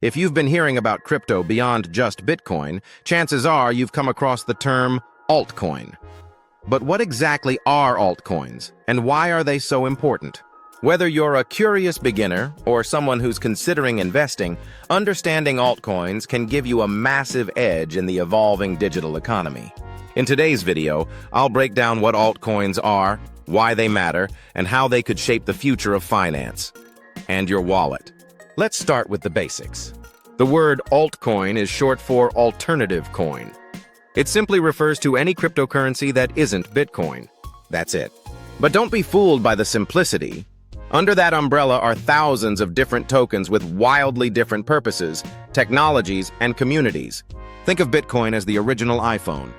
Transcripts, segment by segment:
If you've been hearing about crypto beyond just Bitcoin, chances are you've come across the term altcoin. But what exactly are altcoins, and why are they so important? Whether you're a curious beginner or someone who's considering investing, understanding altcoins can give you a massive edge in the evolving digital economy. In today's video, I'll break down what altcoins are, why they matter, and how they could shape the future of finance and your wallet. Let's start with the basics. The word altcoin is short for alternative coin. It simply refers to any cryptocurrency that isn't Bitcoin. That's it. But don't be fooled by the simplicity. Under that umbrella are thousands of different tokens with wildly different purposes, technologies, and communities. Think of Bitcoin as the original iPhone.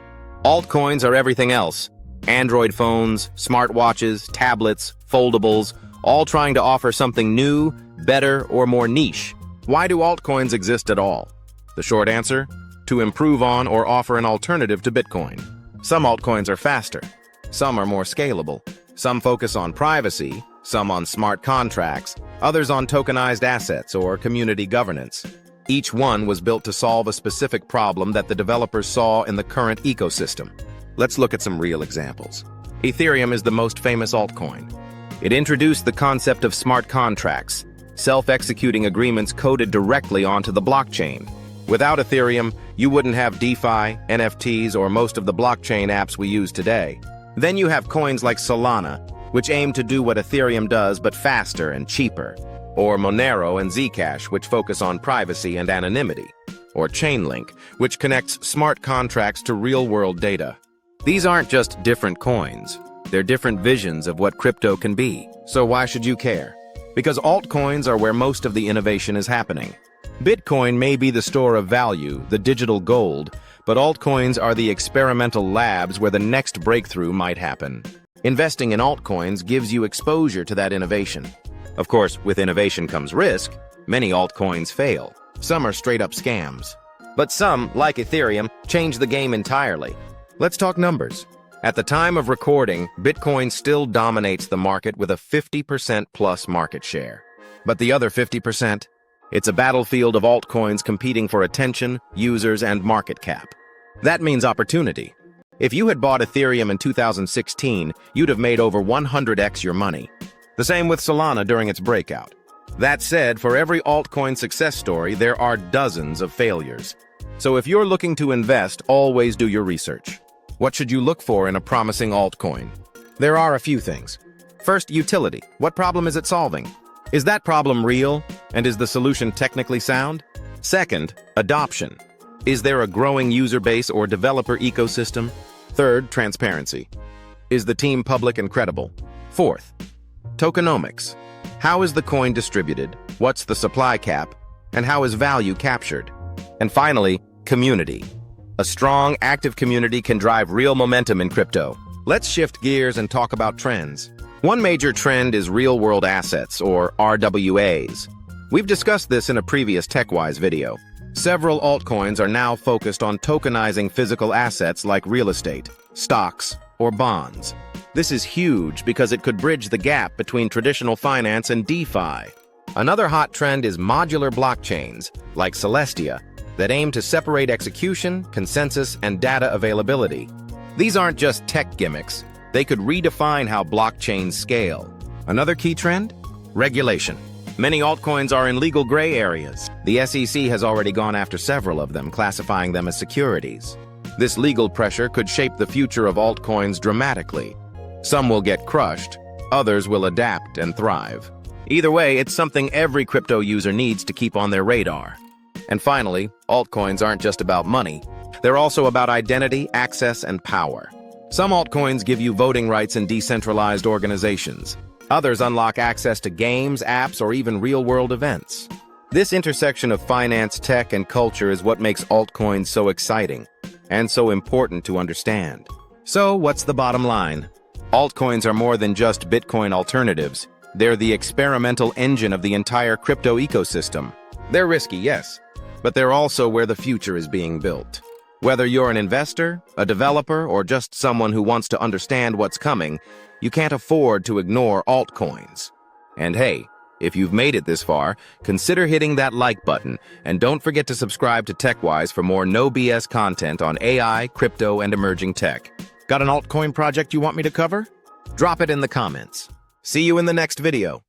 Altcoins are everything else. Android phones, smartwatches, tablets, foldables, all trying to offer something new, better, or more niche. Why do altcoins exist at all? The short answer? To improve on or offer an alternative to Bitcoin. Some altcoins are faster. Some are more scalable. Some focus on privacy, some on smart contracts, others on tokenized assets or community governance. Each one was built to solve a specific problem that the developers saw in the current ecosystem. Let's look at some real examples. Ethereum is the most famous altcoin. It introduced the concept of smart contracts, self-executing agreements coded directly onto the blockchain. Without Ethereum, you wouldn't have DeFi, NFTs, or most of the blockchain apps we use today. Then you have coins like Solana, which aim to do what Ethereum does but faster and cheaper. Or Monero and Zcash, which focus on privacy and anonymity. Or Chainlink, which connects smart contracts to real-world data. These aren't just different coins. They're different visions of what crypto can be. So why should you care? Because altcoins are where most of the innovation is happening. Bitcoin may be the store of value, the digital gold, but altcoins are the experimental labs where the next breakthrough might happen. Investing in altcoins gives you exposure to that innovation. Of course, with innovation comes risk. Many altcoins fail. Some are straight-up scams. But some, like Ethereum, change the game entirely. Let's talk numbers. At the time of recording, Bitcoin still dominates the market with a 50% plus market share. But the other 50%? It's a battlefield of altcoins competing for attention, users, and market cap. That means opportunity. If you had bought Ethereum in 2016, you'd have made over 100x your money. The same with Solana during its breakout. That said, for every altcoin success story, there are dozens of failures. So if you're looking to invest, always do your research. What should you look for in a promising altcoin? There are a few things. First, utility. What problem is it solving? Is that problem real? And is the solution technically sound? Second, adoption. Is there a growing user base or developer ecosystem? Third, transparency. Is the team public and credible? Fourth, tokenomics. How is the coin distributed? What's the supply cap? And how is value captured? And finally, community. A strong, active community can drive real momentum in crypto. Let's shift gears and talk about trends. One major trend is real-world assets, or RWAs. We've discussed this in a previous TechWise video. Several altcoins are now focused on tokenizing physical assets like real estate, stocks, or bonds. This is huge because it could bridge the gap between traditional finance and DeFi. Another hot trend is modular blockchains, like Celestia, that aim to separate execution, consensus, and data availability. These aren't just tech gimmicks. They could redefine how blockchains scale. Another key trend? Regulation. Many altcoins are in legal gray areas. The SEC has already gone after several of them, classifying them as securities. This legal pressure could shape the future of altcoins dramatically. Some will get crushed, others will adapt and thrive. Either way, it's something every crypto user needs to keep on their radar. And finally, altcoins aren't just about money. They're also about identity, access, and power. Some altcoins give you voting rights in decentralized organizations. Others unlock access to games, apps, or even real-world events. This intersection of finance, tech, and culture is what makes altcoins so exciting and so important to understand. So, what's the bottom line? Altcoins are more than just Bitcoin alternatives. They're the experimental engine of the entire crypto ecosystem. They're risky, yes, but they're also where the future is being built. Whether you're an investor, a developer, or just someone who wants to understand what's coming, you can't afford to ignore altcoins. And hey, If you've made it this far, consider hitting that like button, and don't forget to subscribe to TechWise for more no BS content on AI, crypto, and emerging tech. Got an altcoin project you want me to cover? Drop it in the comments. See you in the next video.